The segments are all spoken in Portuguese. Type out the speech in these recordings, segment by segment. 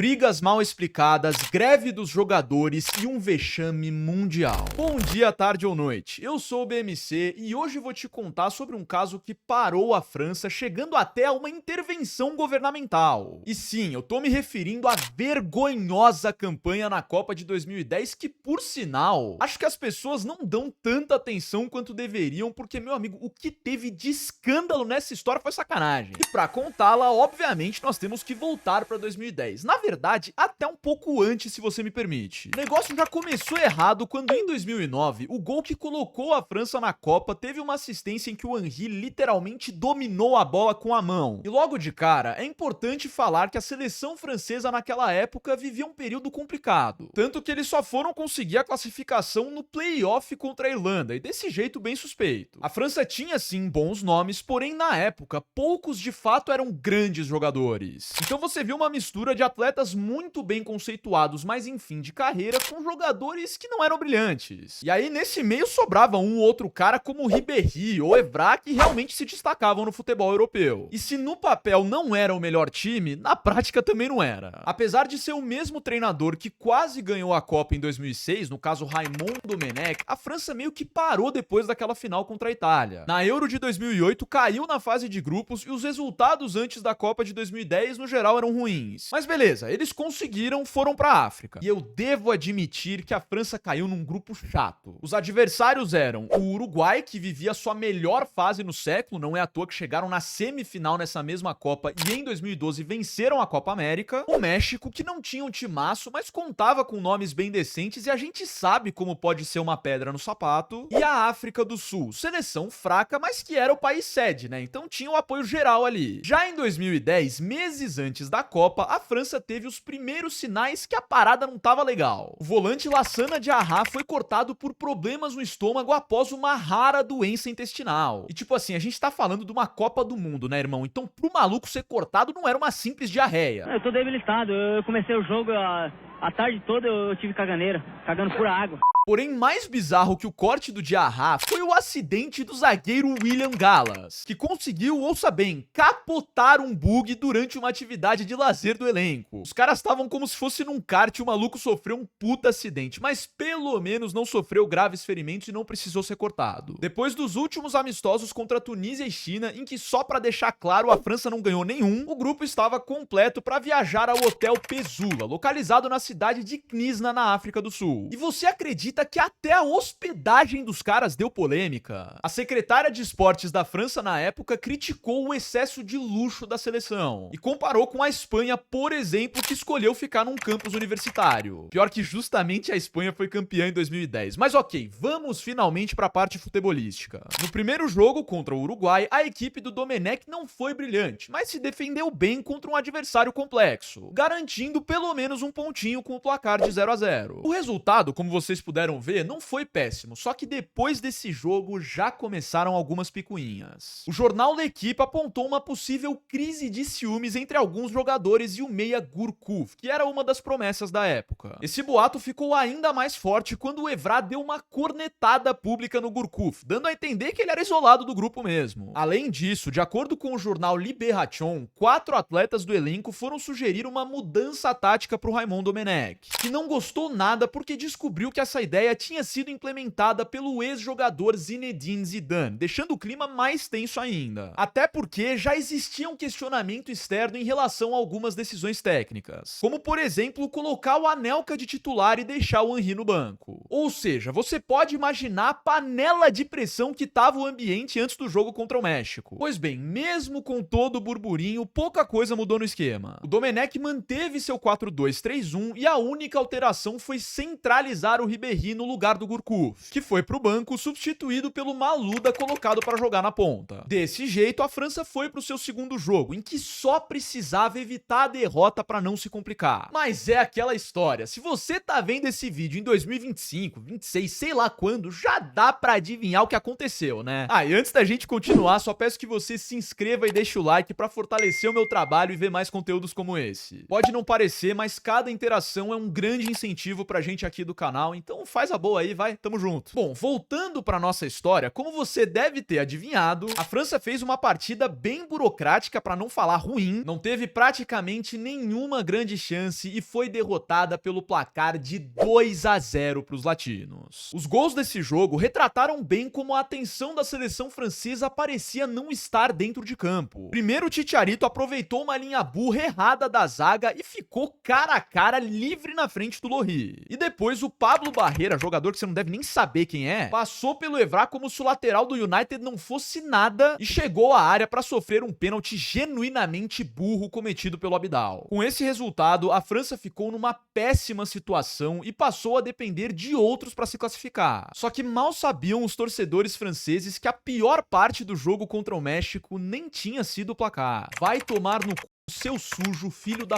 brigas mal explicadas, greve dos jogadores e um vexame mundial. Bom dia, tarde ou noite, eu sou o BMC e hoje vou te contar sobre um caso que parou a França, chegando até a uma intervenção governamental. E sim, eu tô me referindo à vergonhosa campanha na Copa de 2010 que, por sinal, acho que as pessoas não dão tanta atenção quanto deveriam, porque, meu amigo, o que teve de escândalo nessa história foi sacanagem. E pra contá-la, obviamente, nós temos que voltar pra 2010. Na verdade, até um pouco antes, se você me permite. O negócio já começou errado quando, em 2009, o gol que colocou a França na Copa teve uma assistência em que o Henry literalmente dominou a bola com a mão. E logo de cara, é importante falar que a seleção francesa naquela época vivia um período complicado. Tanto que eles só foram conseguir a classificação no play-off contra a Irlanda, e desse jeito bem suspeito. A França tinha sim bons nomes, porém na época, poucos de fato eram grandes jogadores. Então você viu uma mistura de atletas muito bem conceituados, mas em fim de carreira, com jogadores que não eram brilhantes. E aí nesse meio sobrava um ou outro cara como Ribéry ou Evra que realmente se destacavam no futebol europeu. E se no papel não era o melhor time, na prática também não era. Apesar de ser o mesmo treinador que quase ganhou a Copa em 2006, no caso Raymond Domenech, a França meio que parou depois daquela final contra a Itália. Na Euro de 2008 caiu na fase de grupos e os resultados antes da Copa de 2010 no geral eram ruins. Mas beleza, eles conseguiram, foram pra África. E eu devo admitir que a França caiu num grupo chato. Os adversários eram o Uruguai, que vivia sua melhor fase no século, não é à toa que chegaram na semifinal nessa mesma Copa e em 2012 venceram a Copa América. O México, que não tinha um timaço, mas contava com nomes bem decentes e a gente sabe como pode ser uma pedra no sapato. E a África do Sul, seleção fraca, mas que era o país sede, né? Então tinha o apoio geral ali. Já em 2010, meses antes da Copa, a França teve os primeiros sinais que a parada não tava legal. O volante Lassana Diarra foi cortado por problemas no estômago após uma rara doença intestinal. E tipo assim, a gente tá falando de uma Copa do Mundo, né, irmão? Então pro maluco ser cortado não era uma simples diarreia. Eu tô debilitado, eu comecei o jogo a tarde toda eu tive caganeira, cagando pura água. Porém, mais bizarro que o corte do Diarra foi o acidente do zagueiro William Gallas, que conseguiu, ouça bem, capotar um bug durante uma atividade de lazer do elenco. Os caras estavam como se fosse num kart e o maluco sofreu um puta acidente, mas pelo menos não sofreu graves ferimentos e não precisou ser cortado. Depois dos últimos amistosos contra Tunísia e China, em que só pra deixar claro a França não ganhou nenhum, o grupo estava completo pra viajar ao Hotel Pezula, localizado na cidade de Knysna, na África do Sul. E você acredita que até a hospedagem dos caras deu polêmica? A secretária de esportes da França na época criticou o excesso de luxo da seleção e comparou com a Espanha, por exemplo, que escolheu ficar num campus universitário. Pior que justamente a Espanha foi campeã em 2010. Mas ok, vamos finalmente pra parte futebolística. No primeiro jogo contra o Uruguai, a equipe do Domenech não foi brilhante, mas se defendeu bem contra um adversário complexo, garantindo pelo menos um pontinho com o placar de 0-0. O resultado, como vocês puderam ver, não foi péssimo, só que depois desse jogo já começaram algumas picuinhas. O jornal L'Equipe apontou uma possível crise de ciúmes entre alguns jogadores e o meia Gourcuff, que era uma das promessas da época. Esse boato ficou ainda mais forte quando o Evra deu uma cornetada pública no Gourcuff, dando a entender que ele era isolado do grupo mesmo. Além disso, de acordo com o jornal Libération, 4 atletas do elenco foram sugerir uma mudança tática pro Raymond Domenech, que não gostou nada porque descobriu que essa ideia tinha sido implementada pelo ex-jogador Zinedine Zidane, deixando o clima mais tenso ainda. Até porque já existia um questionamento externo em relação a algumas decisões técnicas, como por exemplo colocar o Anelka de titular e deixar o Henry no banco. Ou seja, você pode imaginar a panela de pressão que tava o ambiente antes do jogo contra o México. Pois bem, mesmo com todo o burburinho, pouca coisa mudou no esquema. O Domenech manteve seu 4-2-3-1 e a única alteração foi centralizar o Ribéry no lugar do Gourcuff, que foi pro banco substituído pelo Malouda colocado para jogar na ponta. Desse jeito, a França foi pro seu segundo jogo, em que só precisava evitar a derrota para não se complicar. Mas é aquela história, se você tá vendo esse vídeo em 2025, 26, sei lá quando, já dá pra adivinhar o que aconteceu, né? E antes da gente continuar, só peço que você se inscreva e deixe o like pra fortalecer o meu trabalho e ver mais conteúdos como esse. Pode não parecer, mas cada interação coração é um grande incentivo pra gente aqui do canal, então faz a boa aí, vai, tamo junto. Bom, voltando pra nossa história, como você deve ter adivinhado, a França fez uma partida bem burocrática, pra não falar ruim, não teve praticamente nenhuma grande chance e foi derrotada pelo placar de 2-0 pros latinos. Os gols desse jogo retrataram bem como a atenção da seleção francesa parecia não estar dentro de campo. Primeiro, o Chicharito aproveitou uma linha burra errada da zaga e ficou cara a cara livre na frente do Lohri. E depois o Pablo Barreira, jogador que você não deve nem saber quem é, passou pelo Evra como se o lateral do United não fosse nada e chegou à área para sofrer um pênalti genuinamente burro cometido pelo Abidal. Com esse resultado, a França ficou numa péssima situação e passou a depender de outros para se classificar. Só que mal sabiam os torcedores franceses que a pior parte do jogo contra o México nem tinha sido o placar. Vai tomar no c... seu sujo, filho da...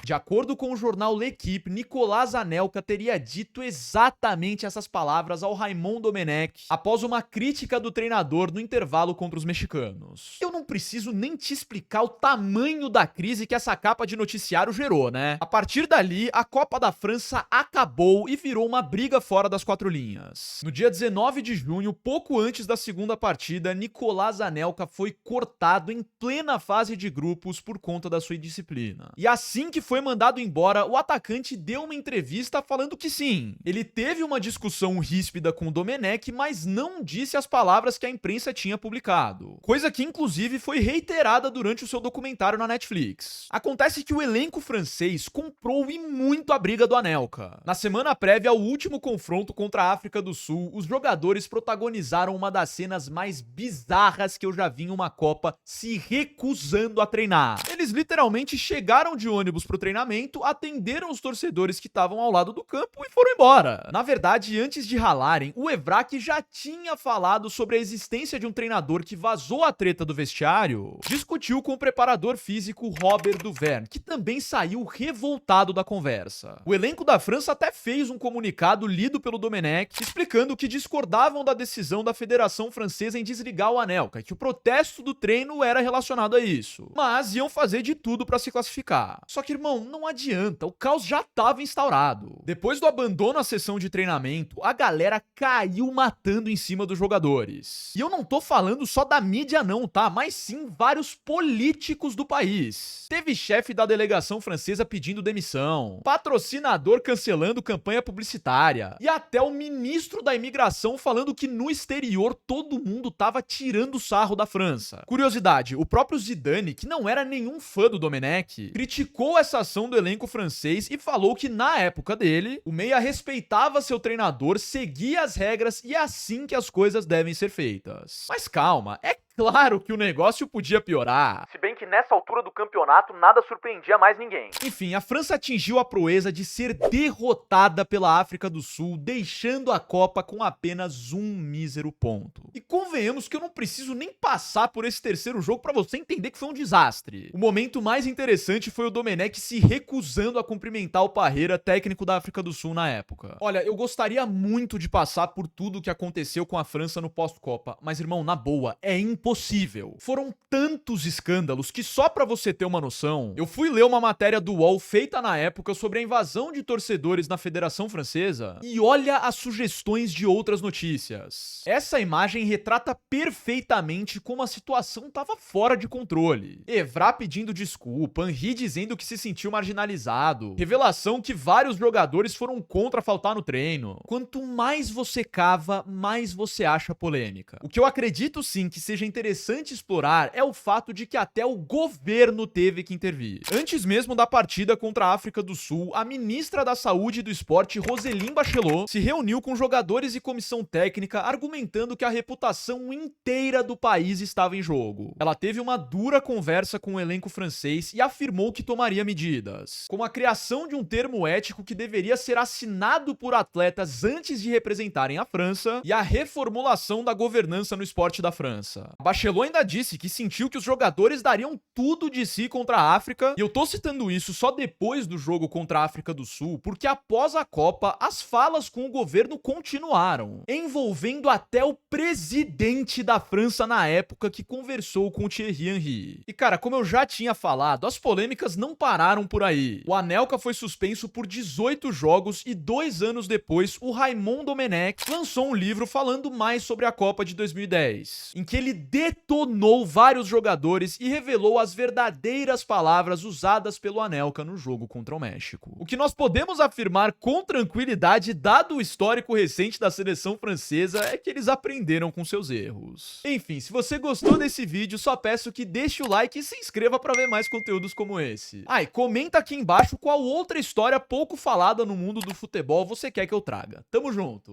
De acordo com o jornal L'Équipe, Nicolas Anelka teria dito exatamente essas palavras ao Raymond Domenech após uma crítica do treinador no intervalo contra os mexicanos. Eu não preciso nem te explicar o tamanho da crise que essa capa de noticiário gerou, né? A partir dali, a Copa da França acabou e virou uma briga fora das quatro linhas. No dia 19 de junho, pouco antes da segunda partida, Nicolas Anelka foi cortado em plena fase de grupos por conta da sua indisciplina. E assim que foi mandado embora, o atacante deu uma entrevista falando que sim, ele teve uma discussão ríspida com o Domenech, mas não disse as palavras que a imprensa tinha publicado. Coisa que inclusive foi reiterada durante o seu documentário na Netflix. Acontece que o elenco francês comprou e muito a briga do Anelka. Na semana prévia ao último confronto contra a África do Sul, os jogadores protagonizaram uma das cenas mais bizarras que eu já vi em uma Copa, se recusando a treinar. Eles literalmente chegaram de ônibus pro treinamento, atenderam os torcedores que estavam ao lado do campo e foram embora. Na verdade, antes de ralarem, o Evra, que já tinha falado sobre a existência de um treinador que vazou a treta do vestiário, discutiu com o preparador físico Robert Duverne, que também saiu revoltado da conversa. O elenco da França até fez um comunicado lido pelo Domenech, explicando que discordavam da decisão da Federação Francesa em desligar o Anelka, que o protesto do treino era relacionado a isso, mas iam fazer de tudo para se classificar. Só que, irmão, não adianta, o caos já estava instaurado. Depois do abandono à sessão de treinamento, a galera caiu matando em cima dos jogadores. E eu não tô falando só da mídia não, tá? Mas sim vários políticos do país. Teve chefe da delegação francesa pedindo demissão, patrocinador cancelando campanha publicitária, e até o ministro da imigração falando que no exterior todo mundo tava tirando sarro da França. Curiosidade, o próprio Zidane, que não era nenhum fã do Domenech, criticou essa ação do elenco francês e falou que na época dele, o meia respeitava seu treinador, seguia as regras e é assim que as coisas devem ser feitas. Mas calma, é claro que o negócio podia piorar. Se bem que nessa altura do campeonato nada surpreendia mais ninguém. Enfim, a França atingiu a proeza de ser derrotada pela África do Sul, deixando a Copa com apenas um mísero ponto. E convenhamos que eu não preciso nem passar por esse terceiro jogo pra você entender que foi um desastre. O momento mais interessante foi o Domenech se recusando a cumprimentar o Parreira, técnico da África do Sul na época. Olha, eu gostaria muito de passar por tudo o que aconteceu com a França no pós-Copa, mas irmão, na boa, é impossível. Foram tantos escândalos que só pra você ter uma noção, eu fui ler uma matéria do UOL feita na época sobre a invasão de torcedores na Federação Francesa e olha as sugestões de outras notícias. Essa imagem retrata perfeitamente como a situação tava fora de controle. Evra pedindo desculpa, Henry dizendo que se sentiu marginalizado, revelação que vários jogadores foram contra faltar no treino. Quanto mais você cava, mais você acha polêmica. O que eu acredito sim que seja interessante explorar é o fato de que até o governo teve que intervir. Antes mesmo da partida contra a África do Sul, a ministra da Saúde e do Esporte, Roselyne Bachelot, se reuniu com jogadores e comissão técnica argumentando que a reputação inteira do país estava em jogo. Ela teve uma dura conversa com o elenco francês e afirmou que tomaria medidas, como a criação de um termo ético que deveria ser assinado por atletas antes de representarem a França e a reformulação da governança no esporte da França. Bachelot ainda disse que sentiu que os jogadores dariam tudo de si contra a África, e eu tô citando isso só depois do jogo contra a África do Sul, porque após a Copa, as falas com o governo continuaram, envolvendo até o presidente da França na época que conversou com o Thierry Henry. E cara, como eu já tinha falado, as polêmicas não pararam por aí. O Anelka foi suspenso por 18 jogos e 2 anos depois, o Raymond Domenech lançou um livro falando mais sobre a Copa de 2010, em que ele detonou vários jogadores e revelou as verdadeiras palavras usadas pelo Anelka no jogo contra o México. O que nós podemos afirmar com tranquilidade, dado o histórico recente da seleção francesa, é que eles aprenderam com seus erros. Enfim, se você gostou desse vídeo, só peço que deixe o like e se inscreva para ver mais conteúdos como esse. Ah, e comenta aqui embaixo qual outra história pouco falada no mundo do futebol você quer que eu traga. Tamo junto!